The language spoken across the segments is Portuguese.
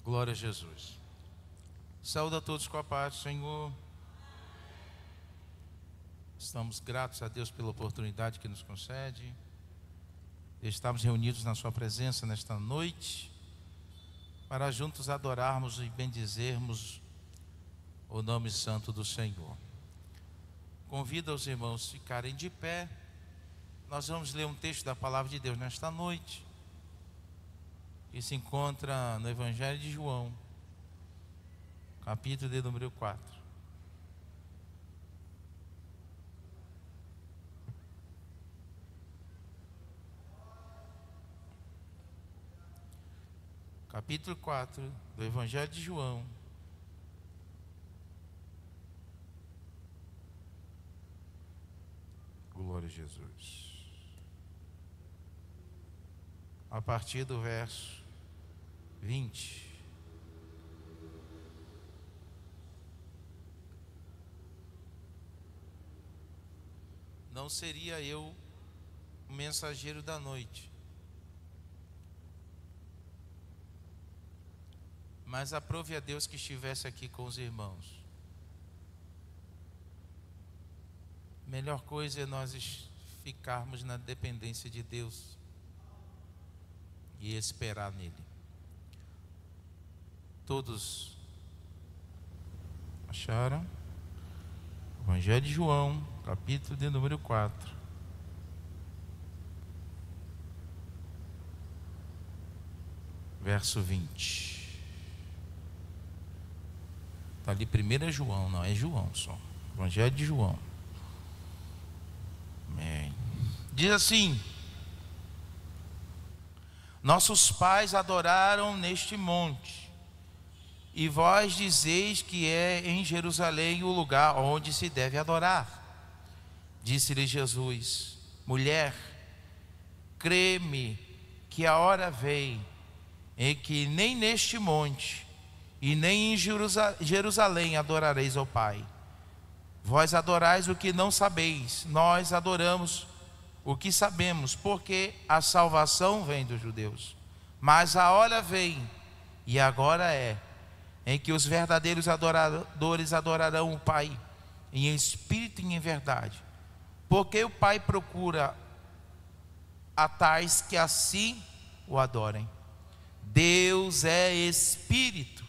Glória a Jesus. Saúde a todos com a paz do Senhor. Estamos gratos a Deus pela oportunidade que nos concede de estarmos reunidos na sua presença nesta noite, para juntos adorarmos e bendizermos o nome santo do Senhor. Convido os irmãos a ficarem de pé. Nós vamos ler um texto da palavra de Deus nesta noite, que se encontra no Evangelho de João, capítulo de número 4. Capítulo 4 do Evangelho de João. Glória a Jesus. A partir do verso 20. Não seria eu o mensageiro da noite, mas aprove a Deus que estivesse aqui com os irmãos. Melhor coisa é nós ficarmos na dependência de Deus e esperar nele. Todos acharam? Evangelho de João, capítulo de número 4. Verso 20. Está ali 1 João, não é João só. Evangelho de João. Amém. Diz assim: nossos pais adoraram neste monte, e vós dizeis que é em Jerusalém o lugar onde se deve adorar. Disse-lhe Jesus: mulher, crê-me que a hora vem em que nem neste monte e nem em Jerusalém adorareis ao Pai. Vós adorais o que não sabeis, nós adoramos o que sabemos, porque a salvação vem dos judeus. Mas a hora vem, e agora é, em que os verdadeiros adoradores adorarão o Pai em espírito e em verdade, porque o Pai procura a tais que assim o adorem. Deus é espírito,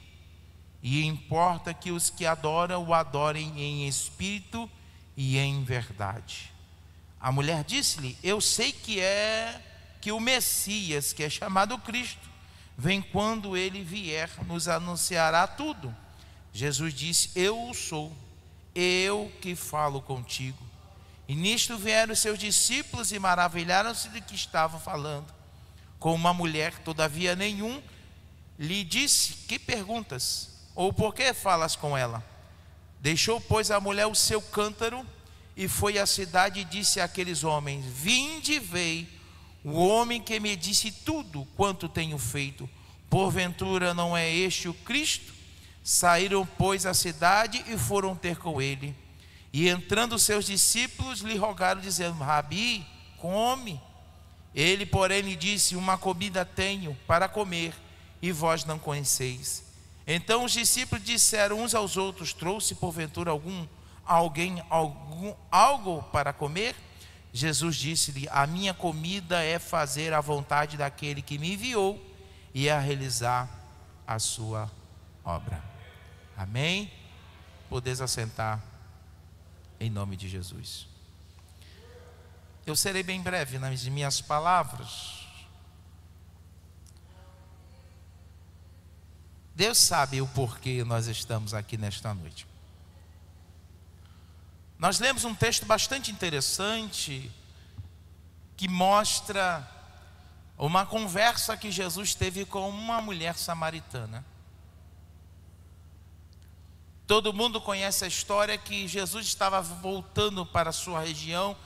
e importa que os que adoram o adorem em espírito e em verdade. A mulher disse-lhe: eu sei que o Messias, que é chamado Cristo, vem. Quando ele vier, nos anunciará tudo. Jesus disse: eu o sou, eu que falo contigo. E nisto vieram os seus discípulos e maravilharam-se do que estavam falando com uma mulher. Todavia nenhum lhe disse: que perguntas? Ou por que falas com ela? Deixou, pois, a mulher o seu cântaro e foi à cidade e disse àqueles homens: vinde e vei o homem que me disse tudo quanto tenho feito. Porventura não é este o Cristo? Saíram, pois, à cidade e foram ter com ele. E entrando os seus discípulos lhe rogaram, dizendo: Rabi, come. Ele, porém, lhe disse: uma comida tenho para comer, e vós não conheceis. Então os discípulos disseram uns aos outros: trouxe porventura alguém algo para comer? Jesus disse-lhe: a minha comida é fazer a vontade daquele que me enviou e a realizar a sua obra. Amém? Podeis assentar em nome de Jesus. Eu serei bem breve nas minhas palavras. Deus sabe o porquê nós estamos aqui nesta noite. Nós lemos um texto bastante interessante que mostra uma conversa que Jesus teve com uma mulher samaritana. Todo mundo conhece a história que Jesus estava voltando para a sua região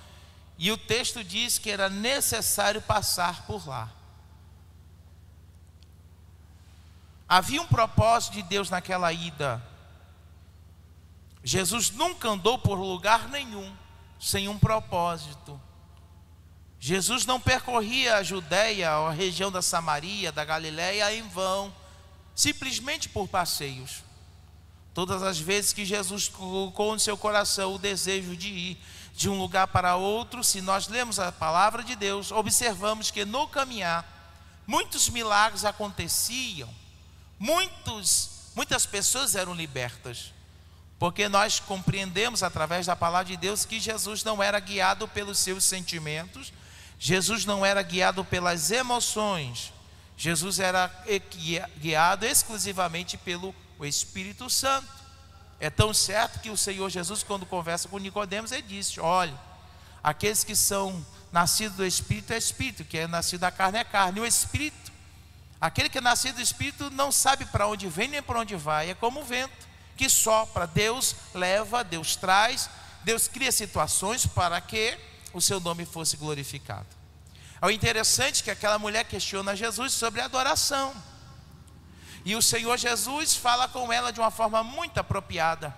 e o texto diz que era necessário passar por lá. Havia um propósito de Deus naquela ida. Jesus nunca andou por lugar nenhum sem um propósito. Jesus não percorria a Judéia, a região da Samaria, da Galiléia em vão. simplesmente por passeios. Todas as vezes que Jesus colocou no seu coração o desejo de ir de um lugar para outro, se nós lemos a palavra de Deus, observamos que no caminhar, muitos milagres aconteciam, muitas pessoas eram libertas, porque nós compreendemos através da palavra de Deus que Jesus não era guiado pelos seus sentimentos, Jesus não era guiado pelas emoções, Jesus era guiado exclusivamente pelo Espírito Santo. É tão certo que o Senhor Jesus, quando conversa com Nicodemos, ele disse: olha, aqueles que são nascidos do Espírito é Espírito, que é nascido da carne é carne. O Espírito, aquele que é nascido do Espírito não sabe para onde vem nem para onde vai, é como o vento que sopra. Deus leva, Deus traz, Deus cria situações para que o seu nome fosse glorificado. É interessante que aquela mulher questiona Jesus sobre a adoração, e o Senhor Jesus fala com ela de uma forma muito apropriada.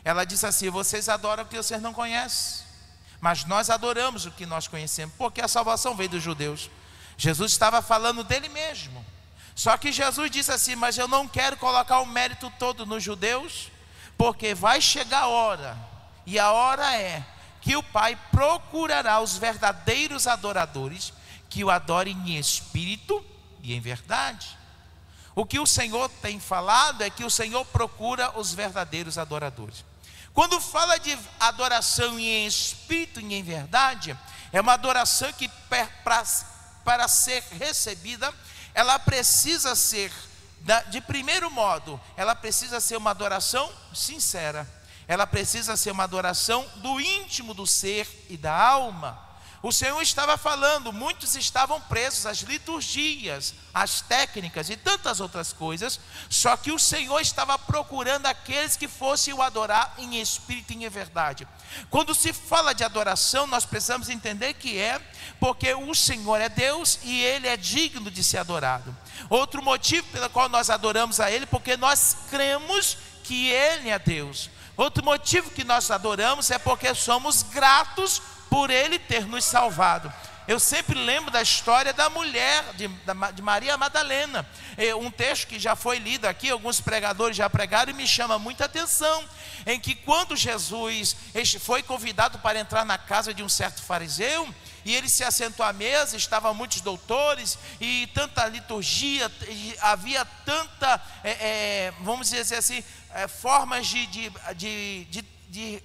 Ela diz assim: vocês adoram o que vocês não conhecem, mas nós adoramos o que nós conhecemos, porque a salvação veio dos judeus. Jesus estava falando dele mesmo. Só que Jesus disse assim: mas eu não quero colocar o mérito todo nos judeus, porque vai chegar a hora, e a hora é que o Pai procurará os verdadeiros adoradores, que o adorem em espírito e em verdade. O que o Senhor tem falado é que o Senhor procura os verdadeiros adoradores. Quando fala de adoração em espírito e em verdade, é uma adoração que para ser recebida, ela precisa ser, de primeiro modo, ela precisa ser uma adoração sincera. Ela precisa ser uma adoração do íntimo do ser e da alma. O Senhor estava falando, muitos estavam presos às liturgias, às técnicas e tantas outras coisas, só que o Senhor estava procurando aqueles que fossem o adorar em espírito e em verdade. Quando se fala de adoração, nós precisamos entender que é porque o Senhor é Deus e Ele é digno de ser adorado. Outro motivo pelo qual nós adoramos a Ele, porque nós cremos que Ele é Deus. Outro motivo que nós adoramos é porque somos gratos por Ele ter nos salvado. Eu sempre lembro da história da mulher, de Maria Madalena. Um texto que já foi lido aqui, alguns pregadores já pregaram, e me chama muita atenção, em que quando Jesus foi convidado para entrar na casa de um certo fariseu, e ele se assentou à mesa, estavam muitos doutores, e tanta liturgia, e havia tanta, vamos dizer assim, formas de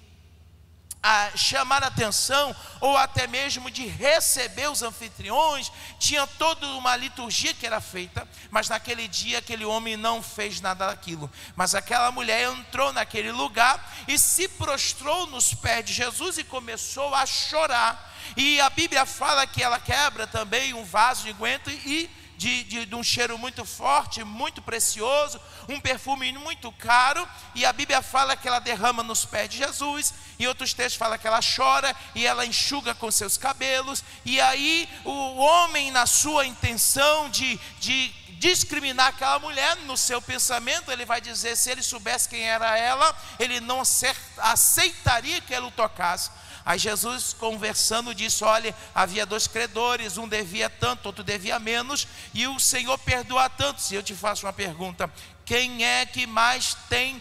chamar a atenção, ou até mesmo de receber os anfitriões. Tinha toda uma liturgia que era feita, mas naquele dia aquele homem não fez nada daquilo. Mas aquela mulher entrou naquele lugar e se prostrou nos pés de Jesus e começou a chorar. E a Bíblia fala que ela quebra também um vaso de unguento e de um cheiro muito forte, muito precioso, um perfume muito caro, e a Bíblia fala que ela derrama nos pés de Jesus, e outros textos falam que ela chora, e ela enxuga com seus cabelos, e aí o homem, na sua intenção de discriminar aquela mulher, no seu pensamento, ele vai dizer, se ele soubesse quem era ela, ele não aceitaria que ela o tocasse. Aí Jesus, conversando, disse: olha, havia 2 credores, um devia tanto, outro devia menos, e o Senhor perdoa tantos. E eu te faço uma pergunta: quem é que mais tem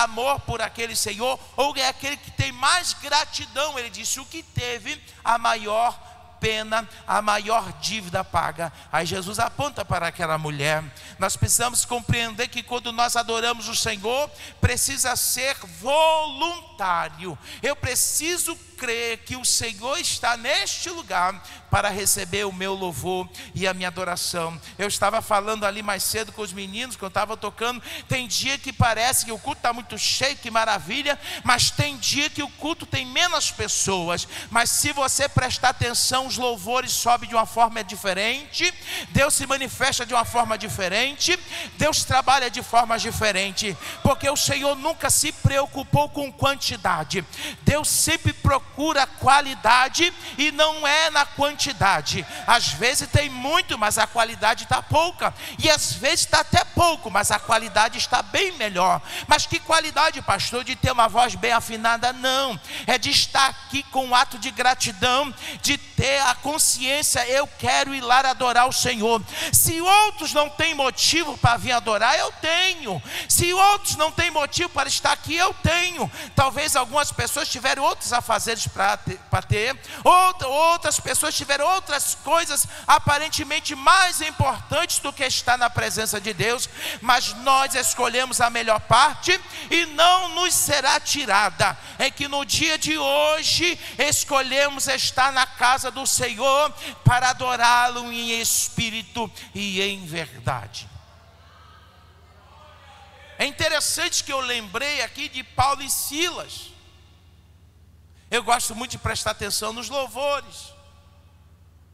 amor por aquele Senhor? Ou é aquele que tem mais gratidão? Ele disse: o que teve a maior pena, a maior dívida paga. Aí Jesus aponta para aquela mulher. Nós precisamos compreender que quando nós adoramos o Senhor, precisa ser voluntário. Eu preciso crer que o Senhor está neste lugar para receber o meu louvor e a minha adoração. Eu estava falando ali mais cedo com os meninos, quando eu estava tocando, tem dia que parece que o culto está muito cheio, que maravilha, mas tem dia que o culto tem menos pessoas, mas se você prestar atenção, os louvores sobem de uma forma diferente, Deus se manifesta de uma forma diferente, Deus trabalha de forma diferente, porque o Senhor nunca se preocupou com quantidade. Deus sempre procura procura qualidade e não é na quantidade. Às vezes tem muito, mas a qualidade está pouca. E às vezes está até pouco, mas a qualidade está bem melhor. Mas que qualidade, pastor? De ter uma voz bem afinada? Não. É de estar aqui com um ato de gratidão, de ter a consciência: eu quero ir lá adorar o Senhor. Se outros não têm motivo para vir adorar, eu tenho. Se outros não têm motivo para estar aqui, eu tenho. Talvez algumas pessoas tiveram outros afazeres para ter, outras pessoas tiveram outras coisas aparentemente mais importantes do que estar na presença de Deus, mas nós escolhemos a melhor parte e não nos será tirada. É que no dia de hoje escolhemos estar na casa do Senhor para adorá-lo em espírito e em verdade. É interessante que eu lembrei aqui de Paulo e Silas. Eu gosto muito de prestar atenção nos louvores.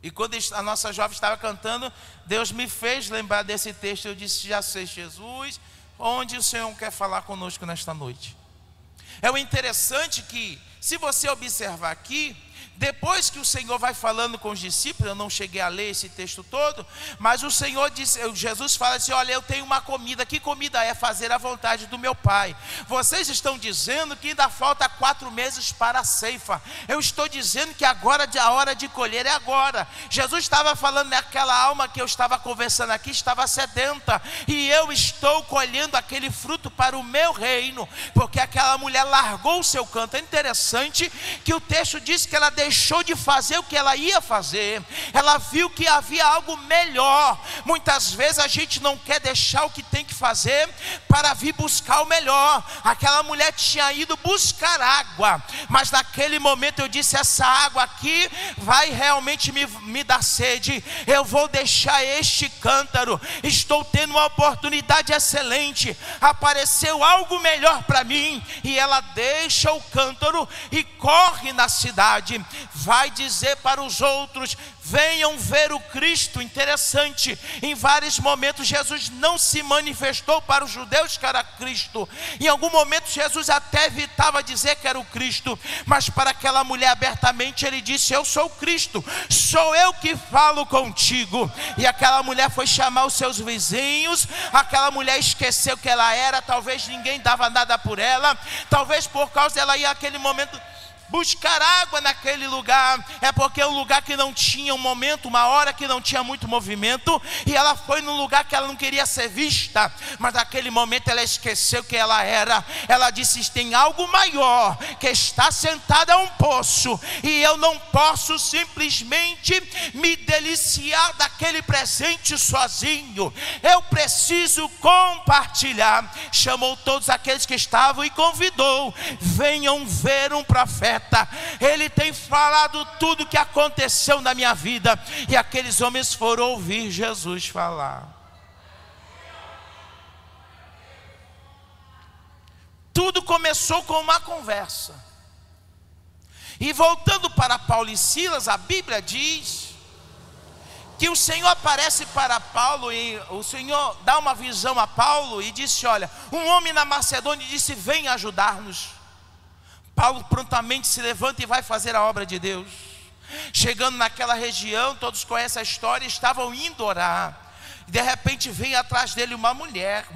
E quando a nossa jovem estava cantando, Deus me fez lembrar desse texto. Eu disse: já sei, Jesus, onde o Senhor quer falar conosco nesta noite. É o interessante que, se você observar aqui, depois que o Senhor vai falando com os discípulos, eu não cheguei a ler esse texto todo, mas o Senhor disse, Jesus fala assim: olha, eu tenho uma comida. Que comida é? Fazer a vontade do meu Pai. Vocês estão dizendo que ainda falta 4 meses para a ceifa. Eu estou dizendo que agora a hora de colher é agora. Jesus estava falando naquela alma que eu estava conversando aqui, estava sedenta, e eu estou colhendo aquele fruto para o meu reino, porque aquela mulher largou o seu canto. É interessante que o texto diz que ela deixou de fazer o que ela ia fazer. Ela viu que havia algo melhor. Muitas vezes a gente não quer deixar o que tem que fazer para vir buscar o melhor. Aquela mulher tinha ido buscar água, mas naquele momento eu disse: essa água aqui vai realmente me dar sede. Eu vou deixar este cântaro. Estou tendo uma oportunidade excelente. Apareceu algo melhor para mim. E ela deixa o cântaro e corre na cidade. Vai dizer para os outros: venham ver o Cristo. Interessante, em vários momentos Jesus não se manifestou para os judeus que era Cristo. Em algum momento Jesus até evitava dizer que era o Cristo, mas para aquela mulher abertamente ele disse: eu sou o Cristo, sou eu que falo contigo. E aquela mulher foi chamar os seus vizinhos. Aquela mulher esqueceu que ela era, talvez ninguém dava nada por ela, talvez por causa dela ir àquele momento buscar água naquele lugar. É porque é um lugar que não tinha um momento, uma hora que não tinha muito movimento, e ela foi num lugar que ela não queria ser vista. Mas naquele momento ela esqueceu que ela era. Ela disse: tem algo maior que está sentado a um poço, e eu não posso simplesmente me deliciar daquele presente sozinho. Eu preciso compartilhar. Chamou todos aqueles que estavam e convidou: venham ver um profeta. Ele tem falado tudo o que aconteceu na minha vida. E aqueles homens foram ouvir Jesus falar. Tudo começou com uma conversa. E voltando para Paulo e Silas, a Bíblia diz que o Senhor aparece para Paulo, e o Senhor dá uma visão a Paulo e disse: olha, um homem na Macedônia disse: vem ajudar-nos. Paulo prontamente se levanta e vai fazer a obra de Deus. Chegando naquela região, todos conhecem a história, estavam indo orar. De repente vem atrás dele uma mulher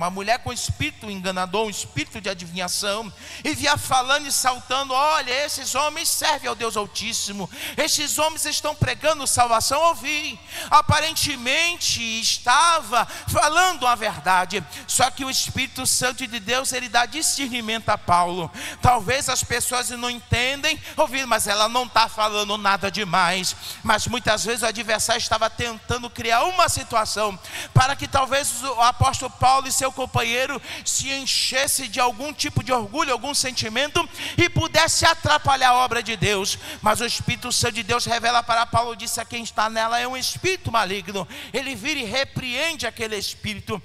com espírito enganador, um espírito de adivinhação, e via falando e saltando: olha, esses homens servem ao Deus Altíssimo, esses homens estão pregando salvação. Ouvi, aparentemente estava falando a verdade, só que o Espírito Santo de Deus, ele dá discernimento a Paulo. Talvez as pessoas não entendem, ouvindo, mas ela não está falando nada demais. Mas muitas vezes o adversário estava tentando criar uma situação para que talvez o apóstolo Paulo e seu companheiro se enchesse de algum tipo de orgulho, algum sentimento, e pudesse atrapalhar a obra de Deus. Mas o Espírito Santo de Deus revela para Paulo, disse: a quem está nela é um espírito maligno. Ele vira e repreende aquele espírito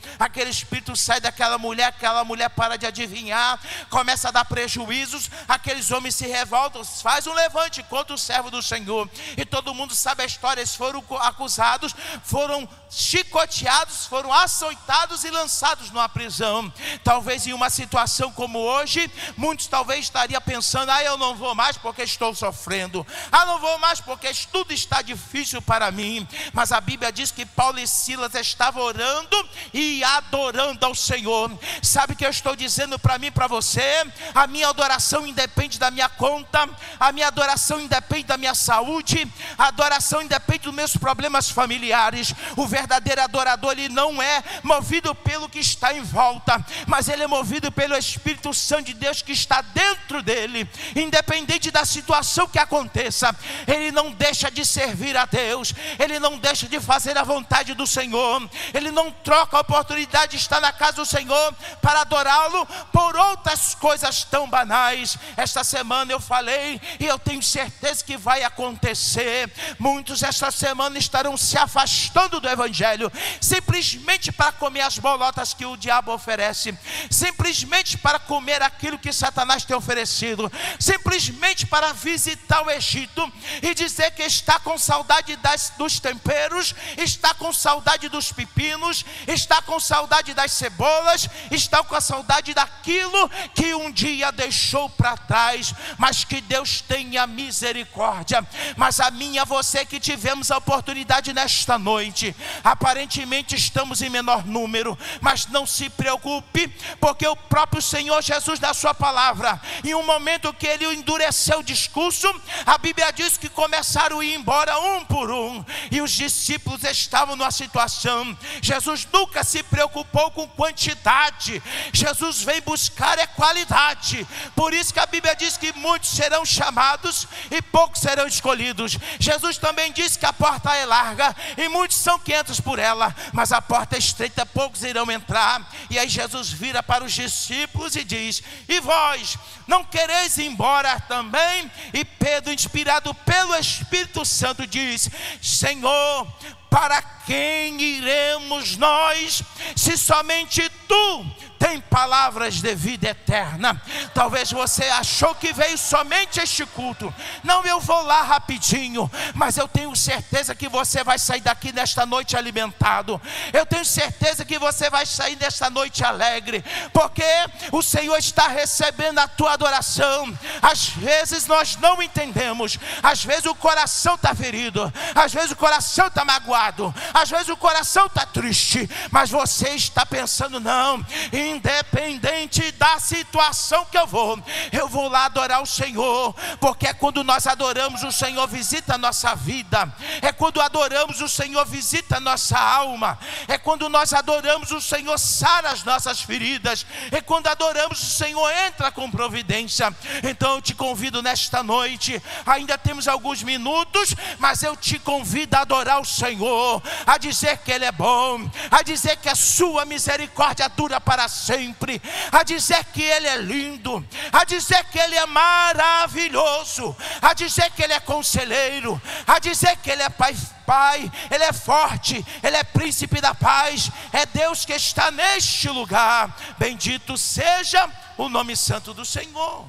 sai daquela mulher, aquela mulher para de adivinhar, começa a dar prejuízos, aqueles homens se revoltam, faz um levante contra o servo do Senhor, e todo mundo sabe a história. Eles foram acusados, foram chicoteados, chicoteados, foram açoitados e lançados numa prisão. Talvez em uma situação como hoje, muitos talvez estariam pensando: eu não vou mais porque estou sofrendo, não vou mais porque tudo está difícil para mim. Mas a Bíblia diz que Paulo e Silas estavam orando e adorando ao Senhor. Sabe o que eu estou dizendo para mim e para você? A minha adoração independe da minha conta, a minha adoração independe da minha saúde, a adoração independe dos meus problemas familiares. O verdadeiro adorador, ele não é movido pelo que está em volta, mas ele é movido pelo Espírito Santo de Deus que está dentro dele. Independente da situação que aconteça, ele não deixa de servir a Deus, ele não deixa de fazer a vontade do Senhor, ele não troca a oportunidade de estar na casa do Senhor para adorá-lo por outras coisas tão banais. Esta semana eu falei, e eu tenho certeza que vai acontecer. Muitos esta semana estarão se afastando do Evangelho, simplesmente para comer as bolotas que o diabo oferece, simplesmente para comer aquilo que Satanás tem oferecido, simplesmente para visitar o Egito e dizer que está com saudade dos temperos, está com saudade dos pepinos, está com saudade das cebolas, está com a saudade daquilo que um dia deixou para trás. Mas que Deus tenha misericórdia. Mas a mim e a você que tivemos a oportunidade nesta noite, aparentemente estamos em menor número, mas não se preocupe, porque o próprio Senhor Jesus, na sua palavra, em um momento que ele endureceu o discurso, a Bíblia diz que começaram a ir embora um por um, e os discípulos estavam numa situação. Jesus nunca se preocupou com quantidade, Jesus vem buscar qualidade. Por isso que a Bíblia diz que muitos serão chamados e poucos serão escolhidos. Jesus também disse que a porta é larga e muitos são que entram por ela, mas a porta é estreita, poucos irão entrar. E aí Jesus vira para os discípulos e diz: e vós, não quereis ir embora também? E Pedro, inspirado pelo Espírito Santo, diz: Senhor, para quem iremos nós, se somente Tu tem palavras de vida eterna? Talvez você achou que veio somente este culto. Não, eu vou lá rapidinho, mas eu tenho certeza que você vai sair daqui nesta noite alimentado. Eu tenho certeza que você vai sair desta noite alegre, porque o Senhor está recebendo a tua adoração. Às vezes nós não entendemos, às vezes o coração está ferido, às vezes o coração está magoado, às vezes o coração está triste, mas você está pensando: não, independente da situação que eu vou lá adorar o Senhor, porque é quando nós adoramos o Senhor, visita a nossa vida, é quando adoramos o Senhor, visita a nossa alma, é quando nós adoramos o Senhor, sara as nossas feridas, é quando adoramos o Senhor, entra com providência. Então eu te convido nesta noite, ainda temos alguns minutos, mas eu te convido a adorar o Senhor, a dizer que Ele é bom, a dizer que a sua misericórdia dura para sempre, a dizer que Ele é lindo, a dizer que Ele é maravilhoso, a dizer que Ele é conselheiro, a dizer que Ele é Pai, Ele é forte, Ele é príncipe da paz, é Deus que está neste lugar. Bendito seja o nome santo do Senhor.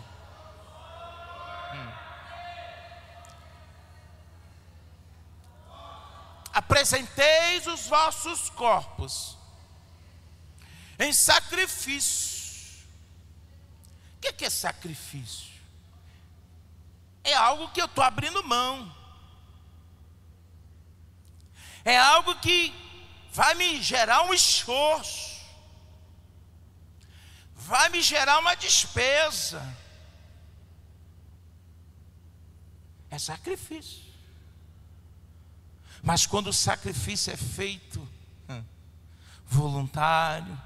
Apresenteis os vossos corpos em sacrifício. O que é sacrifício? É algo que eu estou abrindo mão, é algo que vai me gerar um esforço, vai me gerar uma despesa. É sacrifício. Mas quando o sacrifício é feito voluntário,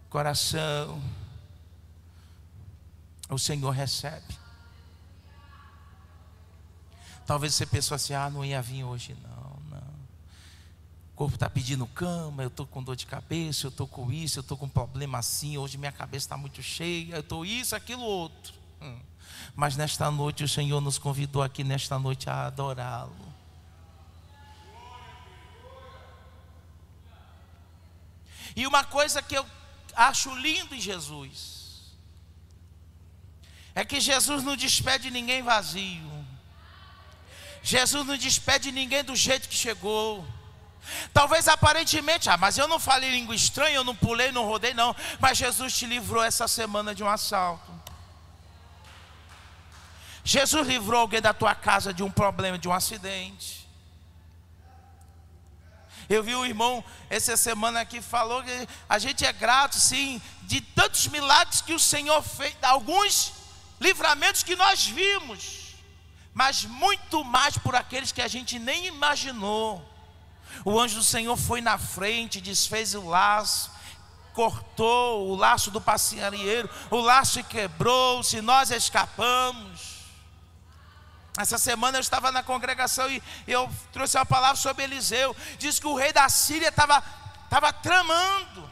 coração, o Senhor recebe. Talvez você pensou assim: não ia vir hoje, não. O corpo está pedindo cama, eu estou com dor de cabeça, eu estou com isso, eu estou com um problema assim, hoje minha cabeça está muito cheia, eu estou isso, aquilo, outro. Mas nesta noite o Senhor nos convidou aqui nesta noite a adorá-lo. E uma coisa que eu acho lindo em Jesus é que Jesus não despede ninguém vazio. Jesus não despede ninguém do jeito que chegou. Talvez aparentemente, mas eu não falei língua estranha, eu não pulei, não rodei, não. Mas Jesus te livrou essa semana de um assalto. Jesus livrou alguém da tua casa de um problema, de um acidente. Eu vi um irmão essa semana aqui falou que a gente é grato, sim, de tantos milagres que o Senhor fez, alguns livramentos que nós vimos, mas muito mais por aqueles que a gente nem imaginou. O anjo do Senhor foi na frente, desfez o laço, cortou o laço do passarinheiro, o laço quebrou-se, nós escapamos. Essa semana eu estava na congregação e eu trouxe uma palavra sobre Eliseu. Diz que o rei da Síria estava tramando.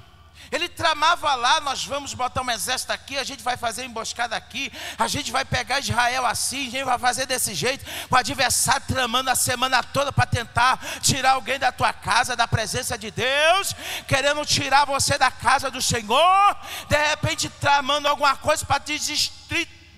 Ele tramava lá: nós vamos botar um exército aqui, a gente vai fazer emboscada aqui, a gente vai pegar Israel assim, a gente vai fazer desse jeito. O adversário tramando a semana toda para tentar tirar alguém da tua casa, da presença de Deus, querendo tirar você da casa do Senhor. De repente tramando alguma coisa para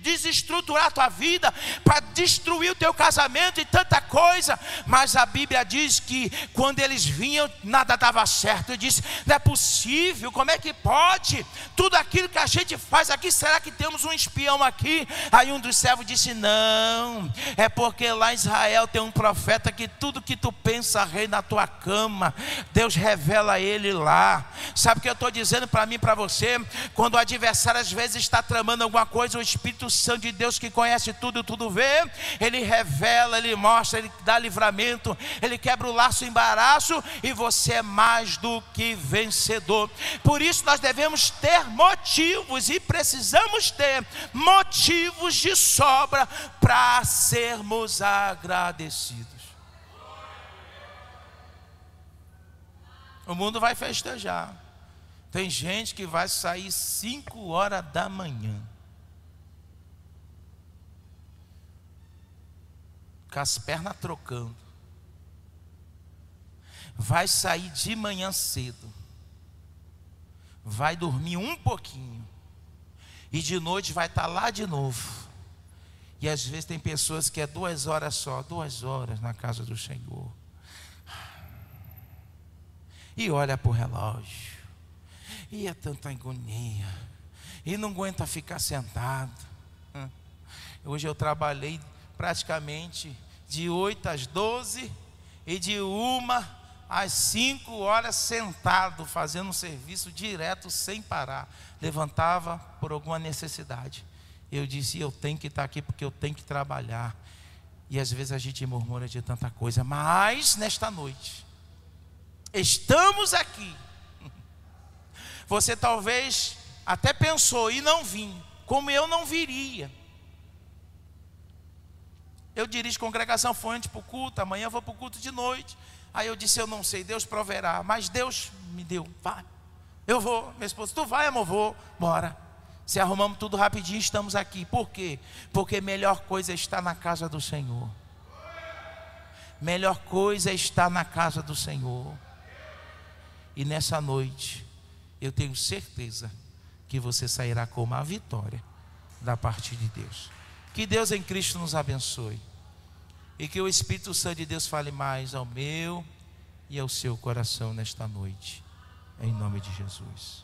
desestruturar a tua vida, para destruir o teu casamento e tanta coisa. Mas a Bíblia diz que quando eles vinham, nada dava certo. Eu disse: não é possível, como é que pode? Tudo aquilo que a gente faz aqui, será que temos um espião aqui? Aí um dos servos disse: não, é porque lá em Israel tem um profeta que tudo que tu pensa, rei, na tua cama, Deus revela a ele lá. Sabe o que eu estou dizendo para mim e para você? Quando o adversário às vezes está tramando alguma coisa, o Espírito Santo de Deus, que conhece tudo, tudo vê, ele revela, ele mostra, ele dá livramento, ele quebra o laço, o embaraço, e você é mais do que vencedor. Por isso nós devemos ter motivos, e precisamos ter motivos de sobra para sermos agradecidos. O mundo vai festejar. Tem gente que vai sair 5 horas da manhã, com as pernas trocando. Vai sair de manhã cedo, vai dormir um pouquinho, e de noite vai estar lá de novo. E às vezes tem pessoas que é 2 horas só, 2 horas na casa do Senhor, e olha para o relógio, e é tanta agonia, e não aguenta ficar sentado. Hoje eu trabalhei praticamente de 8 às 12 e de 1 às 5 horas sentado, fazendo um serviço direto, sem parar. Levantava por alguma necessidade. Eu disse: eu tenho que estar aqui porque eu tenho que trabalhar. E às vezes a gente murmura de tanta coisa, mas nesta noite estamos aqui. Você talvez até pensou e não vim, como eu não viria. Eu dirijo congregação, fui antes para o culto, amanhã eu vou para o culto de noite. Aí eu disse: eu não sei, Deus proverá, mas Deus me deu, vai, eu vou. Minha esposa: tu vai, amor? Vou, bora. Se arrumamos tudo rapidinho, estamos aqui. Por quê? Porque melhor coisa é estar na casa do Senhor. Melhor coisa é estar na casa do Senhor. E nessa noite, eu tenho certeza que você sairá com uma vitória da parte de Deus. Que Deus em Cristo nos abençoe. E que o Espírito Santo de Deus fale mais ao meu e ao seu coração nesta noite. Em nome de Jesus.